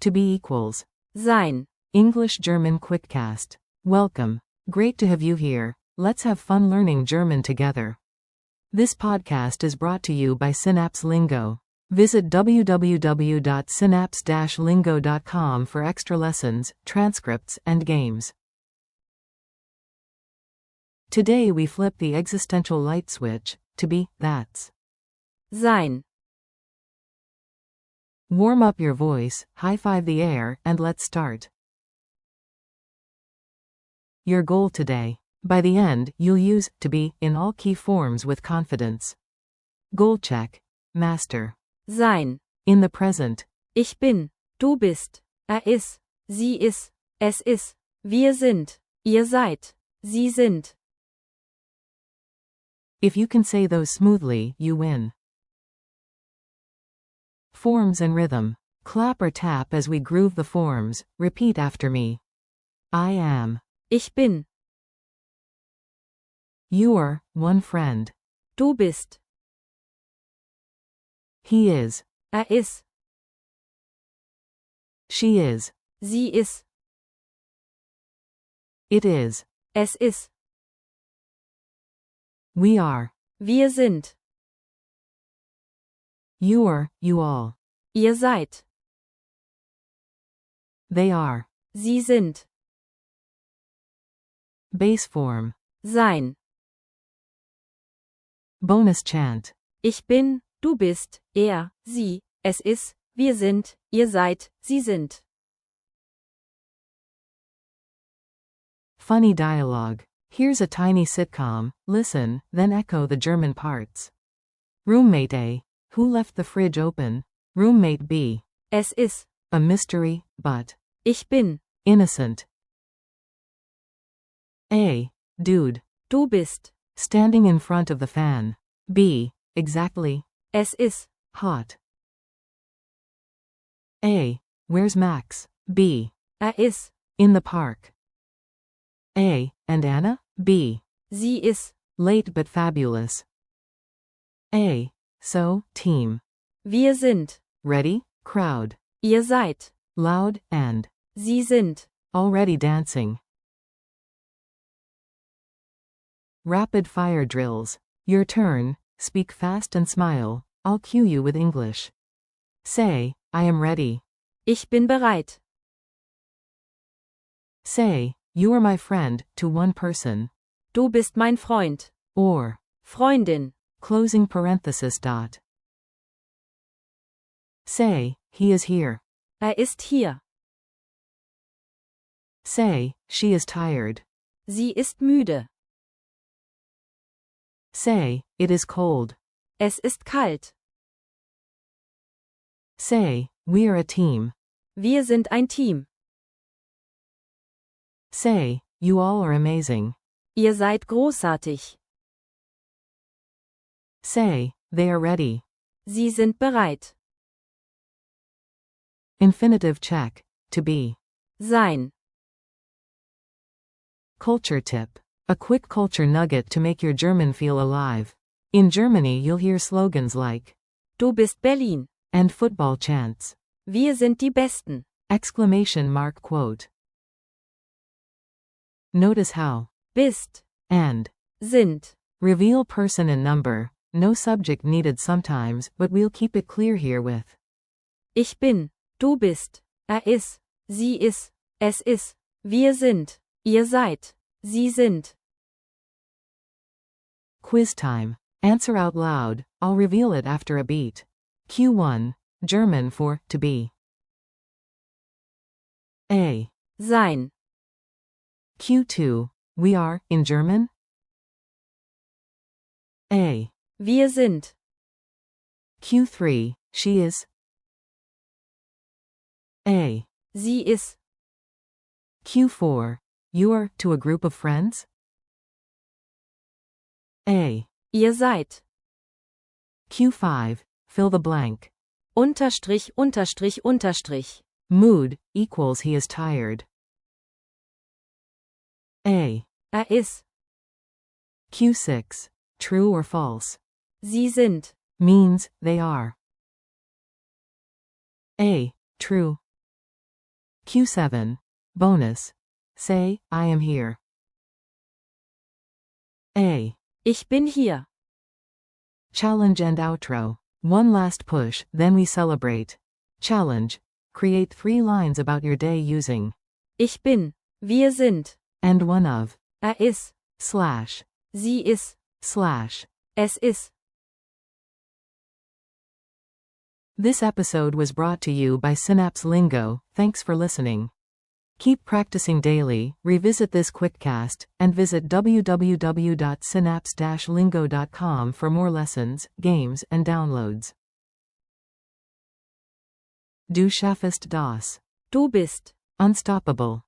To be equals sein. English-German Quickcast. Welcome. Great to have you here. Let's have fun learning German together. This podcast is brought to you by Synapse Lingo. Visit www.synapse-lingo.com for extra lessons, transcripts, and games. Today we flip the existential light switch to be that's Sein. Warm up your voice, high-five the air, and let's start. Your goal today. By the end, you'll use to be in all key forms with confidence. Goal check. Master. Sein. In the present. Ich bin. Du bist. Ist. Sie ist. Es ist. Wir sind. Ihr seid. Sie sind. If you can say those smoothly, you win. Forms and rhythm. Clap or tap as we groove the forms. Repeat after me. I am. Ich bin. You're one friend. Du bist. He is. Ist. She is. Sie ist. It is. Es ist. We are. Wir sind. You're, you all. Ihr seid. They are. Sie sind. Base form. Sein. Bonus chant. Ich bin, du bist, sie, es ist, wir sind, ihr seid, sie sind. Funny dialogue. Here's a tiny sitcom. Listen, then echo the German parts. Roommate A. Who left the fridge open? Roommate B. Es ist. A mystery, but Ich bin. innocent. A. Dude. Du bist. Standing in front of the fan. B. Exactly. Es ist. Hot. A. Where's Max? B. Ist. In the park. A. And Anna? B. Sie ist. Late but fabulous. A. So, team. Wir sind. Ready? Crowd. Ihr seid. Loud, and Sie sind. already dancing. Rapid fire drills. Your turn. Speak fast and smile. I'll cue you with English. Say, I am ready. Ich bin bereit. Say, you are my friend, to one person. Du bist mein Freund. Or, Freundin. closing parenthesis dot. Say, he is here. Ist hier. Say, she is tired. Sie ist müde. Say, it is cold. Es ist kalt. Say, we are a team. Wir sind ein Team. Say, you all are amazing. Ihr seid großartig. Say, they are ready. Sie sind bereit. Infinitive check. To be. Sein. Culture tip. A quick culture nugget to make your German feel alive. In Germany you'll hear slogans like Du bist Berlin. and football chants. Wir sind die Besten. Exclamation mark quote. Notice how Bist. and Sind. reveal person and number. No subject needed sometimes, but we'll keep it clear here with Ich bin. Du bist. Ist. Sie ist. Es ist. Wir sind. Ihr seid. Sie sind. quiz time. Answer out loud. I'll reveal it after a beat. Ch.2. German for to be. A. Sein. Ch.2. We are, in German. A. Wir sind. Ch.3. She is. A. Sie ist. Ch.4. You're, to a group of friends. A. Ihr seid. Ch.5. Fill the blank. Unterstrich, Unterstrich, Unterstrich. Mood, equals he is tired. A. Ist. Ch.6. True or false. Sie sind. Means, they are. A. True. Q7. Bonus. Say, I am here. A. Ich bin hier. Challenge and outro. One last push, then we celebrate. Challenge. Create 3 lines about your day using Ich bin. Wir sind. and one of Ist. slash Sie ist. slash. Es ist. This episode was brought to you by Synapse Lingo. Thanks for listening. Keep practicing daily, revisit this quickcast, and visit www.synapse-lingo.com for more lessons, games, and downloads. Du schaffst das. Du bist. Unstoppable.